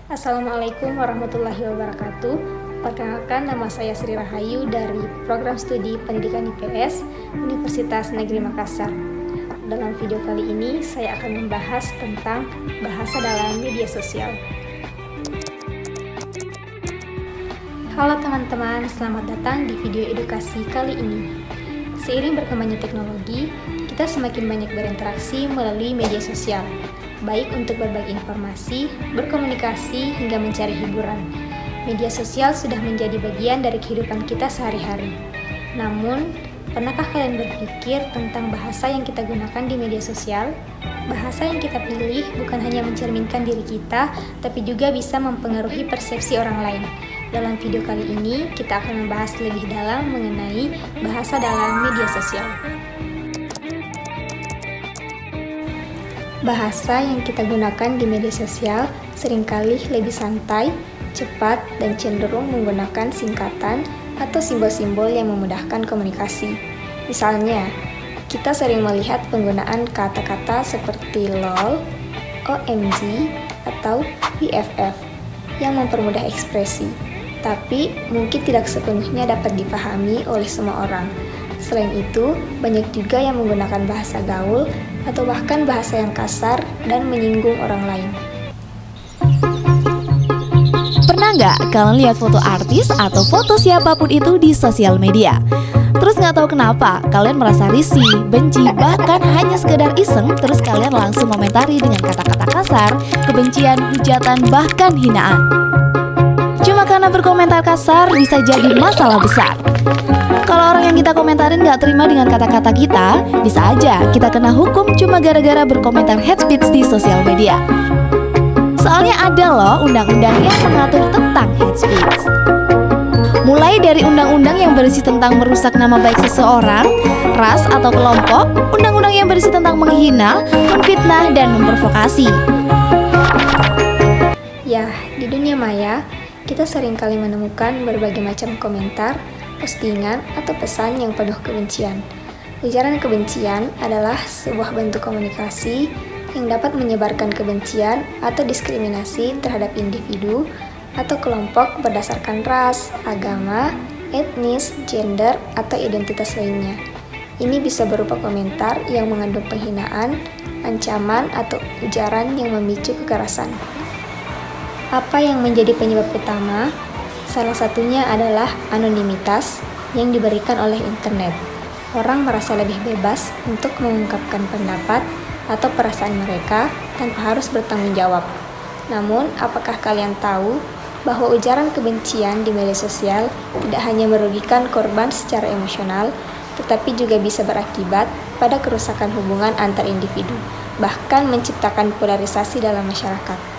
Assalamualaikum warahmatullahi wabarakatuh. Perkenalkan, nama saya Sri Rahayu dari Program Studi Pendidikan IPS Universitas Negeri Makassar. Dalam video kali ini, saya akan membahas tentang bahasa dalam media sosial. Halo teman-teman, selamat datang di video edukasi kali ini. Seiring berkembangnya teknologi, kita semakin banyak berinteraksi melalui media sosial, baik untuk berbagi informasi, berkomunikasi, hingga mencari hiburan. Media sosial sudah menjadi bagian dari kehidupan kita sehari-hari. Namun, pernahkah kalian berpikir tentang bahasa yang kita gunakan di media sosial? Bahasa yang kita pilih bukan hanya mencerminkan diri kita, tapi juga bisa mempengaruhi persepsi orang lain. Dalam video kali ini, kita akan membahas lebih dalam mengenai bahasa dalam media sosial. Bahasa yang kita gunakan di media sosial seringkali lebih santai, cepat, dan cenderung menggunakan singkatan atau simbol-simbol yang memudahkan komunikasi. Misalnya, kita sering melihat penggunaan kata-kata seperti LOL, OMG, atau BFF yang mempermudah ekspresi, tapi mungkin tidak sepenuhnya dapat dipahami oleh semua orang. Selain itu, banyak juga yang menggunakan bahasa gaul atau bahkan bahasa yang kasar dan menyinggung orang lain. Pernah nggak kalian lihat foto artis atau foto siapapun itu di sosial media? Terus nggak tahu kenapa kalian merasa risih, benci, bahkan hanya sekedar iseng, terus kalian langsung komentari dengan kata-kata kasar, kebencian, hujatan, bahkan hinaan. Cuma karena berkomentar kasar bisa jadi masalah besar. Kalau orang yang kita komentarin nggak terima dengan kata-kata kita, bisa aja kita kena hukum cuma gara-gara berkomentar hate speech di sosial media. Soalnya ada loh undang-undang yang mengatur tentang hate speech. Mulai dari undang-undang yang berisi tentang merusak nama baik seseorang, ras atau kelompok, undang-undang yang berisi tentang menghina, memfitnah, dan memprovokasi. Ya, di dunia maya, kita seringkali menemukan berbagai macam komentar, postingan, atau pesan yang penuh kebencian. Ujaran kebencian adalah sebuah bentuk komunikasi yang dapat menyebarkan kebencian atau diskriminasi terhadap individu atau kelompok berdasarkan ras, agama, etnis, gender, atau identitas lainnya. Ini bisa berupa komentar yang mengandung penghinaan, ancaman, atau ujaran yang memicu kekerasan. Apa yang menjadi penyebab utama? Salah satunya adalah anonimitas yang diberikan oleh internet. Orang merasa lebih bebas untuk mengungkapkan pendapat atau perasaan mereka tanpa harus bertanggung jawab. Namun, apakah kalian tahu bahwa ujaran kebencian di media sosial tidak hanya merugikan korban secara emosional, tetapi juga bisa berakibat pada kerusakan hubungan antar individu, bahkan menciptakan polarisasi dalam masyarakat.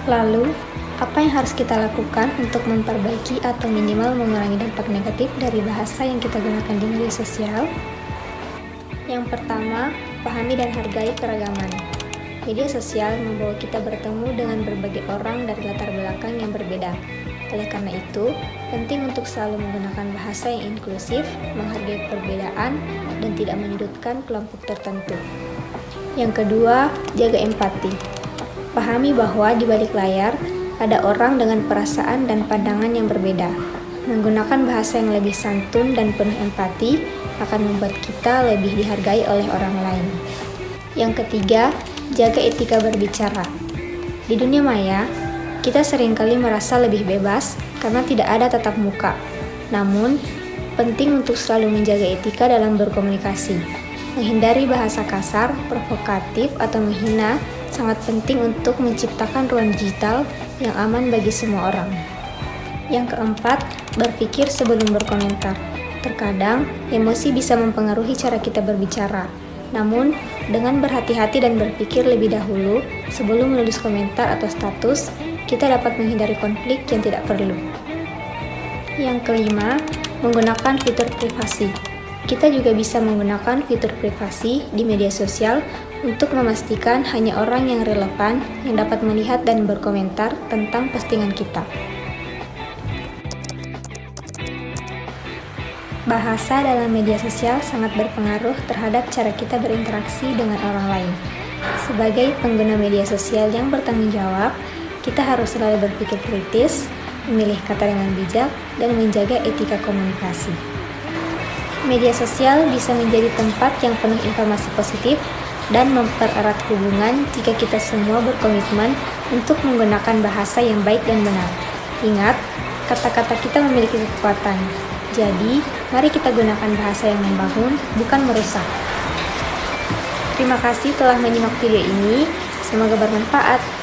Lalu, apa yang harus kita lakukan untuk memperbaiki atau minimal mengurangi dampak negatif dari bahasa yang kita gunakan di media sosial? Yang pertama, pahami dan hargai keragaman. Media sosial membawa kita bertemu dengan berbagai orang dari latar belakang yang berbeda. Oleh karena itu, penting untuk selalu menggunakan bahasa yang inklusif, menghargai perbedaan, dan tidak menyudutkan kelompok tertentu. Yang kedua, jaga empati. Pahami bahwa di balik layar ada orang dengan perasaan dan pandangan yang berbeda. Menggunakan bahasa yang lebih santun dan penuh empati akan membuat kita lebih dihargai oleh orang lain. Yang ketiga, jaga etika berbicara. Di dunia maya, kita seringkali merasa lebih bebas karena tidak ada tatap muka. Namun, penting untuk selalu menjaga etika dalam berkomunikasi. Menghindari bahasa kasar, provokatif, atau menghina sangat penting untuk menciptakan ruang digital yang aman bagi semua orang. Yang keempat, berpikir sebelum berkomentar. Terkadang, emosi bisa mempengaruhi cara kita berbicara. Namun, dengan berhati-hati dan berpikir lebih dahulu sebelum menulis komentar atau status, kita dapat menghindari konflik yang tidak perlu. Yang kelima, menggunakan fitur privasi. Kita juga bisa menggunakan fitur privasi di media sosial untuk memastikan hanya orang yang relevan yang dapat melihat dan berkomentar tentang postingan kita. Bahasa dalam media sosial sangat berpengaruh terhadap cara kita berinteraksi dengan orang lain. Sebagai pengguna media sosial yang bertanggung jawab, kita harus selalu berpikir kritis, memilih kata dengan bijak, dan menjaga etika komunikasi. Media sosial bisa menjadi tempat yang penuh informasi positif dan mempererat hubungan jika kita semua berkomitmen untuk menggunakan bahasa yang baik dan benar. Ingat, kata-kata kita memiliki kekuatan. Jadi, mari kita gunakan bahasa yang membangun, bukan merusak. Terima kasih telah menyimak video ini. Semoga bermanfaat.